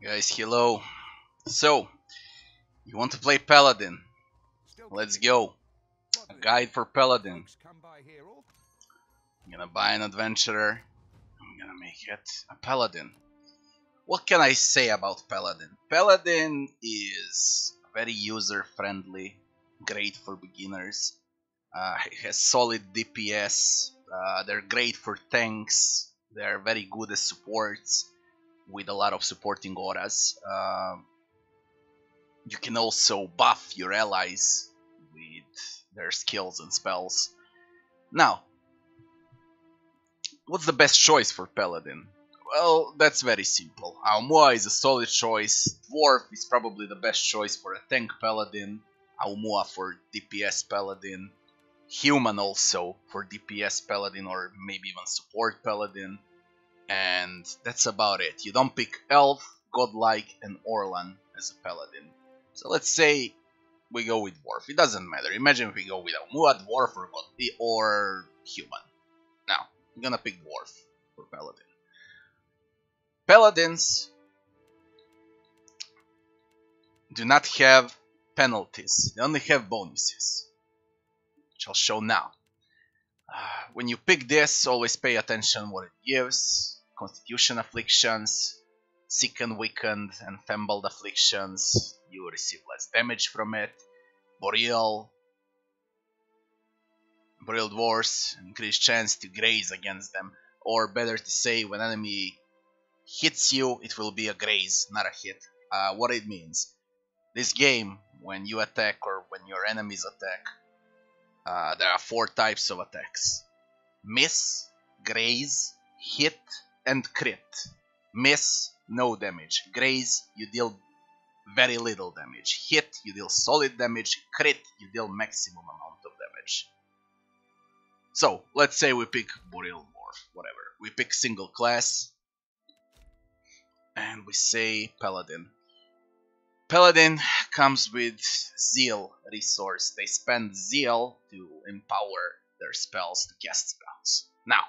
Guys, hello. So, you want to play Paladin? Let's go. A guide for Paladin. I'm gonna buy an adventurer. I'm gonna make it a Paladin. What can I say about Paladin? Paladin is very user-friendly, great for beginners. It has solid DPS. They're great for tanks. They're very good as supports with a lot of supporting auras. You can also buff your allies with their skills and spells. Now, what's the best choice for Paladin? Well, that's very simple. Aumua is a solid choice. Dwarf is probably the best choice for a tank Paladin. Aumua for DPS Paladin. Human also for DPS Paladin or maybe even support Paladin. And that's about it. You don't pick Elf, Godlike, and Orlan as a Paladin. So let's say we go with Dwarf. It doesn't matter. Imagine if we go with Aumua, Dwarf, or Human. Now, I'm gonna pick Dwarf for Paladin. Paladins do not have penalties. They only have bonuses, which I'll show now. When you pick this, always pay attention what it gives. Constitution afflictions, sick and weakened, and fembled afflictions. You receive less damage from it. Boreal dwarfs, increased chance to graze against them. Or better to say, when enemy hits you, it will be a graze, not a hit. What it means. This game, when you attack or when your enemies attack, there are 4 types of attacks. Miss, graze, hit, and crit. Miss, no damage. Graze, you deal very little damage. Hit, you deal solid damage. Crit, you deal maximum amount of damage. So, let's say we pick Boreal Dwarf, whatever. We pick single class. And we say Paladin. Paladin comes with Zeal resource. They spend Zeal to empower their spells, to cast spells. Now,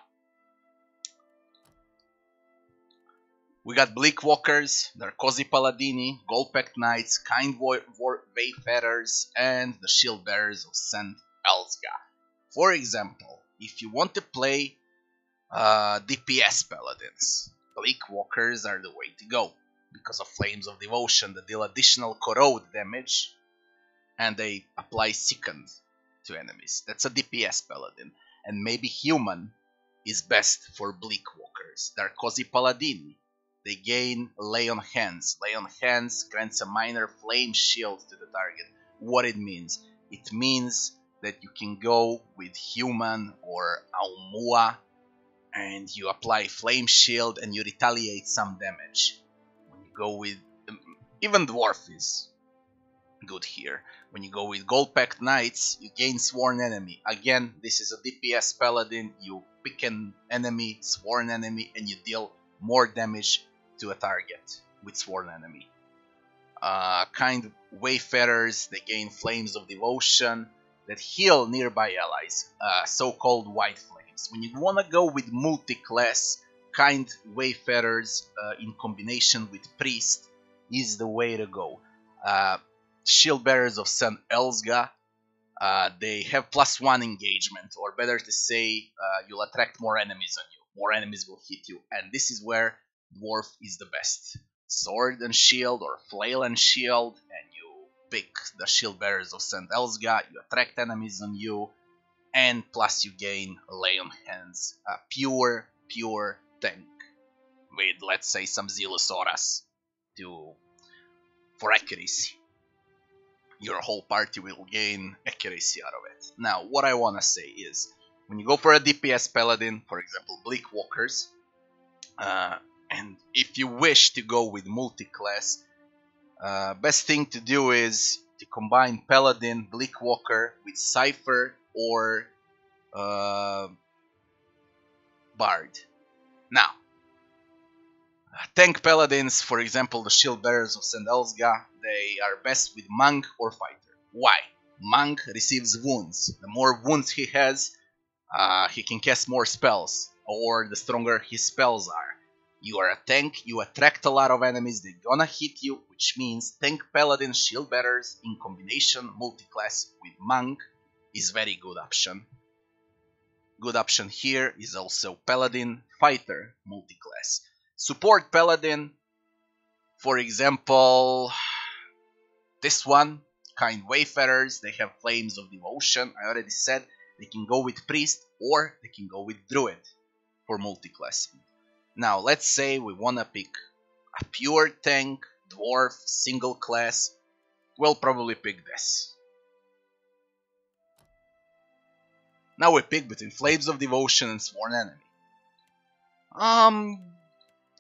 we got Bleakwalkers, they're Cozy Paladini, Goldpact Knights, Kind Wayfarers, and the Shield Bearers of St. Elsga. For example, if you want to play DPS Paladins, Bleakwalkers are the way to go, because of Flames of Devotion that deal additional corrode damage, and they apply Sickened to enemies. That's a DPS Paladin, and maybe Human is best for Bleakwalkers. They're Cozy Paladini. They gain Lay on Hands. Lay on Hands grants a minor flame shield to the target. What it means? It means that you can go with Human or Aumua and you apply Flame Shield and you retaliate some damage. When you go with... even Dwarf is good here. When you go with Goldpact Knights, you gain Sworn Enemy. Again, this is a DPS Paladin. You pick an enemy, Sworn Enemy, and you deal more damage to a target with Sworn Enemy. Kind Wayfarers, they gain Flames of Devotion that heal nearby allies, so-called White Flames. When you want to go with multiclass, Kind Wayfarers in combination with Priest is the way to go. Shield Bearers of St. Elsga, they have +1 engagement, or better to say, you'll attract more enemies on you. More enemies will hit you, and this is where Dwarf is the best. Sword and Shield, or Flail and Shield, and you pick the Shield Bearers of St. Elsga, you attract enemies on you, and plus you gain Lay on Hands. A pure tank, with let's say some Zealous Auras for accuracy. Your whole party will gain accuracy out of it. Now, what I wanna say is, when you go for a DPS Paladin, for example, Bleakwalkers, and if you wish to go with multiclass, best thing to do is to combine Paladin, Bleakwalker with Cypher or Bard. Now, tank Paladins, for example, the Shield Bearers of St. Elsga, they are best with Monk or Fighter. Why? Monk receives wounds. The more wounds he has, he can cast more spells, or the stronger his spells are. You are a tank, you attract a lot of enemies, they're gonna hit you, which means tank paladin shield bearers in combination multiclass with monk is very good option. Good option here is also paladin fighter multiclass. Support paladin, for example, this one, kind wayfarers, they have flames of devotion. I already said they can go with priest or they can go with druid for multiclassing. Now let's say we wanna pick a pure tank, dwarf, single class. We'll probably pick this. Now we pick between Flames of Devotion and Sworn Enemy.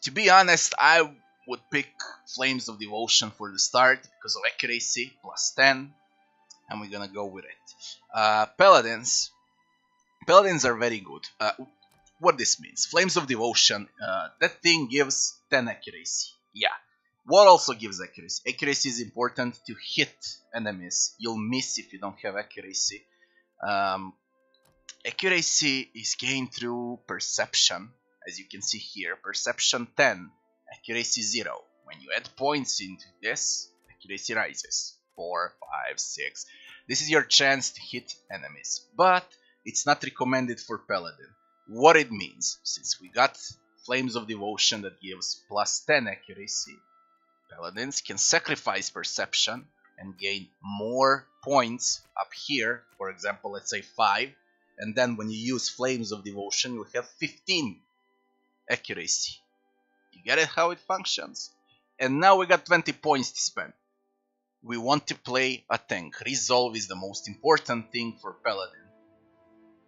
To be honest, I would pick Flames of Devotion for the start because of accuracy, +10, and we're gonna go with it. Paladins are very good. What this means? Flames of Devotion, that thing gives 10 accuracy. Yeah. What also gives accuracy? Accuracy is important to hit enemies. You'll miss if you don't have accuracy. Accuracy is gained through perception, as you can see here. Perception 10, accuracy 0. When you add points into this, accuracy rises. 4, 5, 6. This is your chance to hit enemies, but it's not recommended for Paladin. What it means, since we got Flames of Devotion that gives +10 accuracy, Paladins can sacrifice perception and gain more points up here, for example, let's say 5, and then when you use Flames of Devotion, you'll have 15 accuracy. You get it how it functions? And now we got 20 points to spend. We want to play a tank. Resolve is the most important thing for Paladin.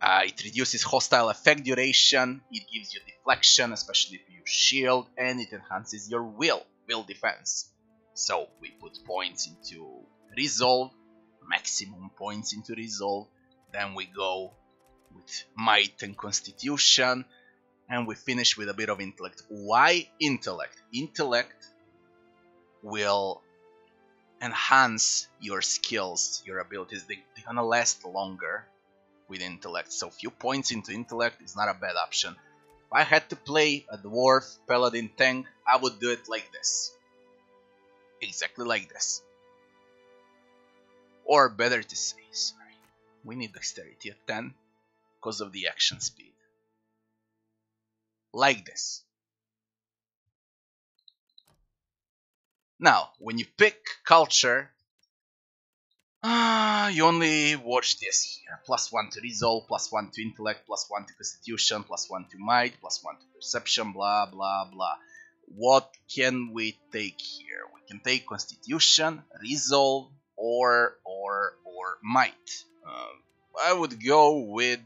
It reduces hostile effect duration, it gives you deflection, especially if you use shield, and it enhances your will defense. So we put points into resolve, maximum points into resolve, then we go with might and constitution, and we finish with a bit of intellect. Why intellect? Intellect will enhance your skills, your abilities. They're gonna last longer with intellect, so few points into intellect is not a bad option. If I had to play a dwarf paladin tank, I would do it like this. Exactly like this. Or better to say, sorry, we need dexterity at 10 because of the action speed. Like this. Now, when you pick culture, you only watch this here. +1 to resolve, +1 to intellect, +1 to constitution, +1 to might, +1 to perception, blah blah blah. What can we take here? We can take constitution, resolve, or might. I would go with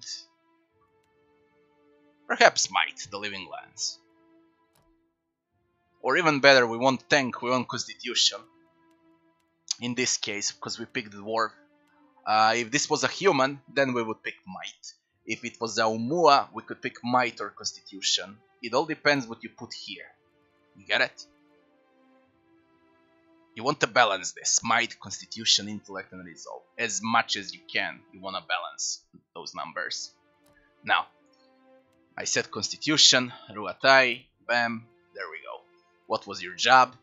perhaps might, the living lands. Or even better, we want tank, we want constitution. In this case, because we picked dwarf. If this was a human, then we would pick might. If it was a Umua, we could pick might or constitution. It all depends what you put here. You get it? You want to balance this. Might, constitution, intellect, and resolve. As much as you can, you want to balance those numbers. Now, I said constitution, Ruatai, bam, there we go. What was your job?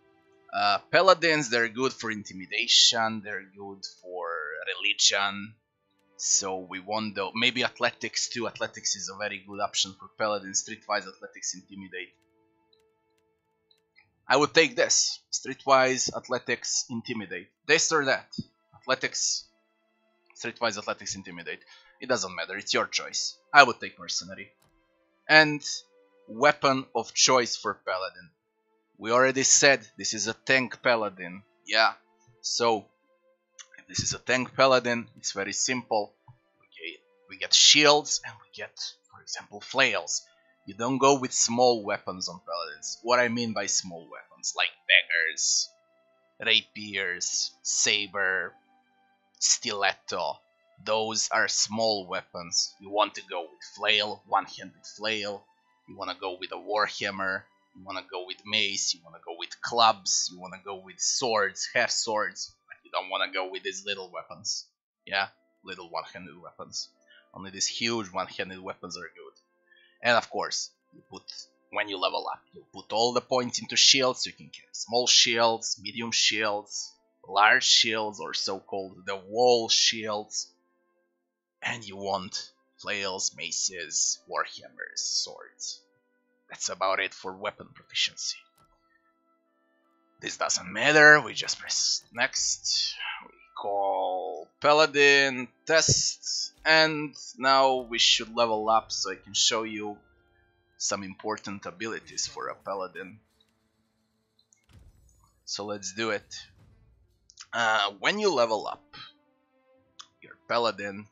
Paladins, they're good for intimidation, they're good for religion, so we want the maybe athletics too. Athletics is a very good option for Paladins. Streetwise athletics, intimidate. I would take this. Streetwise athletics, intimidate. This or that. Athletics, streetwise athletics, intimidate. It doesn't matter, it's your choice. I would take mercenary. And weapon of choice for Paladin. We already said this is a tank paladin, yeah. So, if this is a tank paladin, it's very simple. We get shields and we get, for example, flails. You don't go with small weapons on paladins. What I mean by small weapons, like daggers, rapiers, saber, stiletto. Those are small weapons. You want to go with flail, one-handed flail. You want to go with a warhammer. You want to go with mace, you want to go with clubs, you want to go with swords, half swords, but you don't want to go with these little weapons. Yeah, little one-handed weapons. Only these huge one-handed weapons are good. And of course, you put when you level up. You put all the points into shields, so you can carry small shields, medium shields, large shields, or so-called the wall shields. And you want flails, maces, warhammers, swords. That's about it for weapon proficiency. This doesn't matter, we just press next. We call Paladin, test, and now we should level up so I can show you some important abilities for a Paladin. So let's do it. When you level up your Paladin,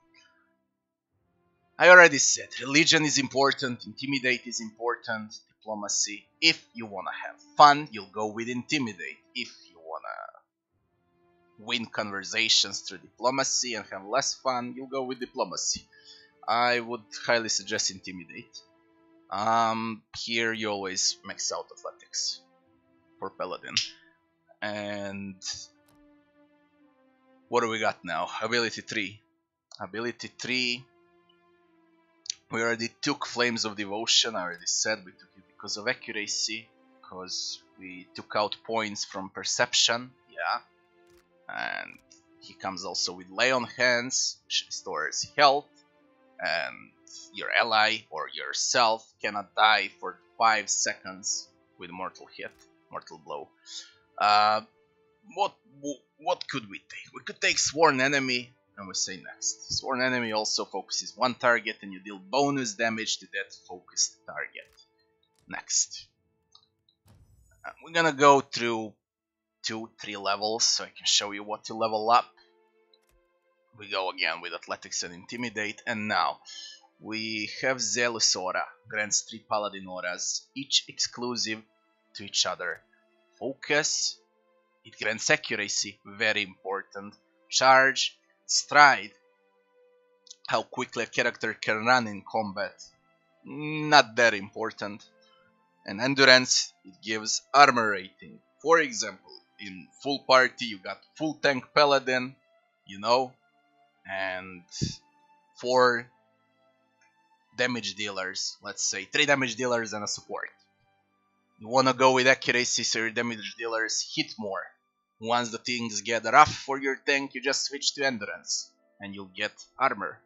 I already said, religion is important, intimidate is important, diplomacy. If you wanna have fun, you'll go with intimidate. If you wanna win conversations through diplomacy and have less fun, you'll go with diplomacy. I would highly suggest intimidate. Here you always max out athletics for Paladin. And what do we got now? Ability 3. Ability 3. We already took Flames of Devotion. I already said we took it because of accuracy, because we took out points from perception, yeah. And he comes also with Lay on Hands, which restores health, and your ally or yourself cannot die for 5 seconds with mortal hit, mortal blow. What could we take? We could take Sworn Enemy, and we say next. Sworn Enemy also focuses one target and you deal bonus damage to that focused target. Next. We're gonna go through 2-3 levels so I can show you what to level up. We go again with Athletics and Intimidate, and now we have Zealous Aura, grants 3 Paladin auras, each exclusive to each other. Focus, it grants accuracy, very important. Charge, Stride, how quickly a character can run in combat, not that important. And Endurance, it gives armor rating. For example, in full party you got full tank Paladin, you know, and 4 damage dealers, let's say 3 damage dealers and a support. You wanna go with accuracy so your damage dealers hit more. Once the things get rough for your tank, you just switch to Endurance and you'll get armor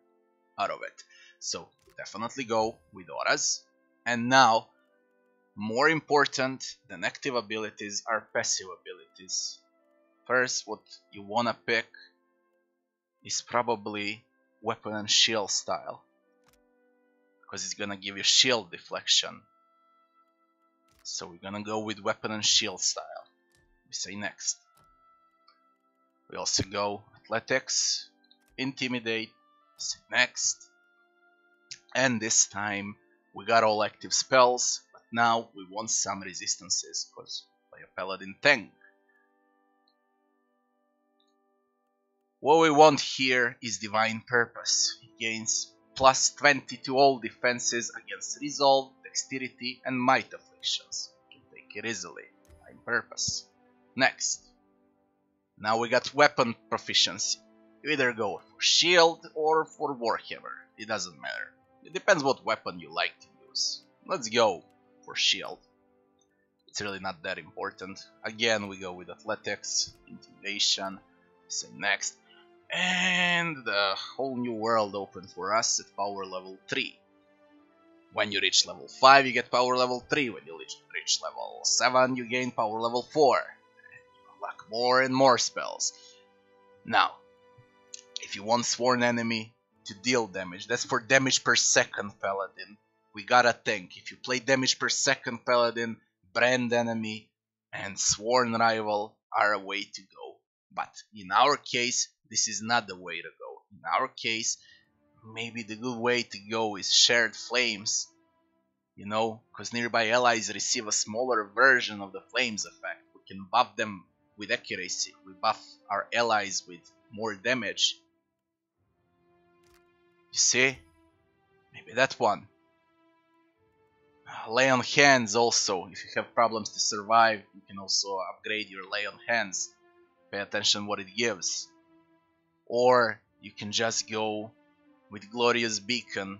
out of it. So definitely go with auras. And now, more important than active abilities are passive abilities. First, what you wanna pick is probably Weapon and Shield style, because it's gonna give you shield deflection. So we're gonna go with Weapon and Shield style. We say next. We also go Athletics, Intimidate, say next. And this time we got all active spells, but now we want some resistances because we play a Paladin tank. What we want here is Divine Purpose. It gains plus 20 to all defenses against Resolve, Dexterity and Might afflictions. You can take it easily. Divine Purpose. Next. Now we got Weapon Proficiency. You either go for Shield or for Warhammer. It doesn't matter. It depends what weapon you like to use. Let's go for Shield. It's really not that important. Again, we go with Athletics, Intimidation, say next. And the whole new world opened for us at power level 3. When you reach level 5, you get power level 3. When you reach level 7, you gain power level 4. Unlock more and more spells. Now, if you want Sworn Enemy to deal damage, that's for damage per second Paladin. We got a tank. If you play damage per second Paladin, Brand Enemy and Sworn Rival are a way to go. But in our case, this is not the way to go. In our case, maybe the good way to go is Shared Flames. You know, because nearby allies receive a smaller version of the Flames effect. We can buff them with accuracy. We buff our allies with more damage. You see? Maybe that one. Lay on Hands also. If you have problems to survive, you can also upgrade your Lay on Hands. Pay attention what it gives. Or you can just go with Glorious Beacon,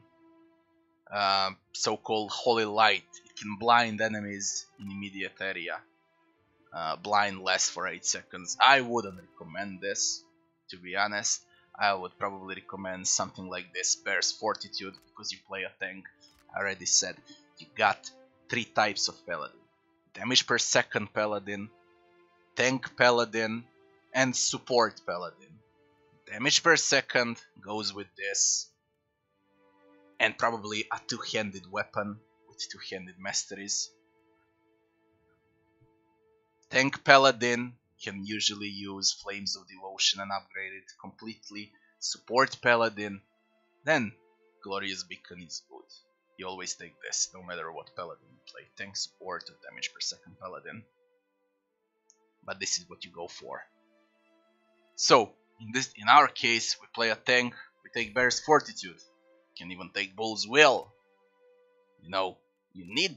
so-called Holy Light. It can blind enemies in immediate area. Blind less for 8 seconds. I wouldn't recommend this, to be honest. I would probably recommend something like this, Bear's Fortitude, because you play a tank. I already said you got 3 types of Paladin. Damage per second Paladin, tank Paladin, and support Paladin. Damage per second goes with this, and probably a 2-handed weapon with 2-handed masteries. Tank Paladin can usually use Flames of Devotion and upgrade it completely. Support Paladin, then Glorious Beacon is good. You always take this, no matter what Paladin you play. Tank, support, or damage per second Paladin. But this is what you go for. So, in our case, we play a tank, we take Bear's Fortitude. You can even take Bull's Will. You know, you need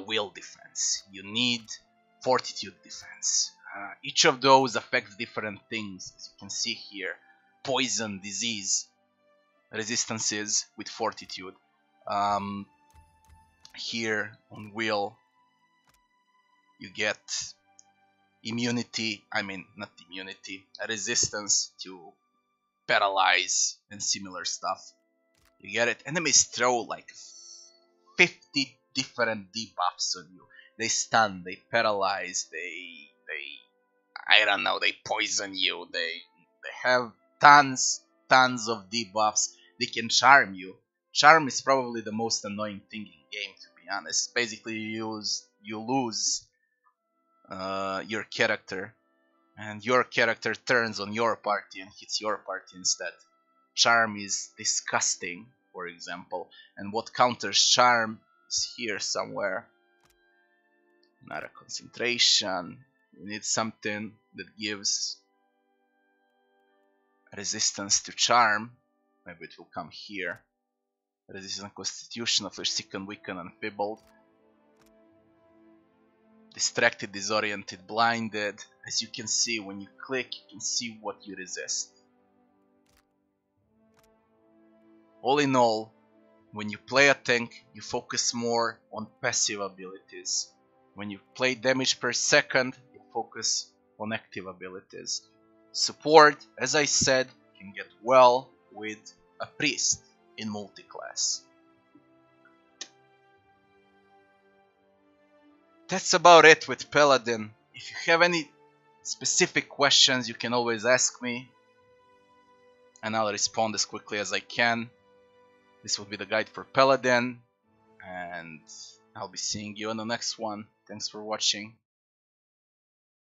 will defense. You need fortitude defense. Each of those affects different things, as you can see here. Poison, disease, resistances with fortitude. Here on will, you get immunity, not immunity, a resistance to paralyze and similar stuff. You get it? Enemies throw like 50 different debuffs on you. They stun, they paralyze, they I don't know, they poison you, they have tons of debuffs. They can charm you. Charm is probably the most annoying thing in game, to be honest. Basically you lose your character, and your character turns on your party and hits your party instead. Charm is disgusting, for example, and what counters charm is here somewhere. Not a concentration. You need something that gives resistance to charm. Maybe it will come here. Resistance constitution of your second weakened and enfeebled. Distracted, disoriented, blinded. As you can see, when you click, you can see what you resist. All in all, when you play a tank, you focus more on passive abilities. When you play damage per second, you focus on active abilities. Support, as I said, can get well with a priest in multiclass. That's about it with Paladin. If you have any specific questions, you can always ask me, and I'll respond as quickly as I can. This will be the guide for Paladin, and I'll be seeing you on the next one. Thanks for watching.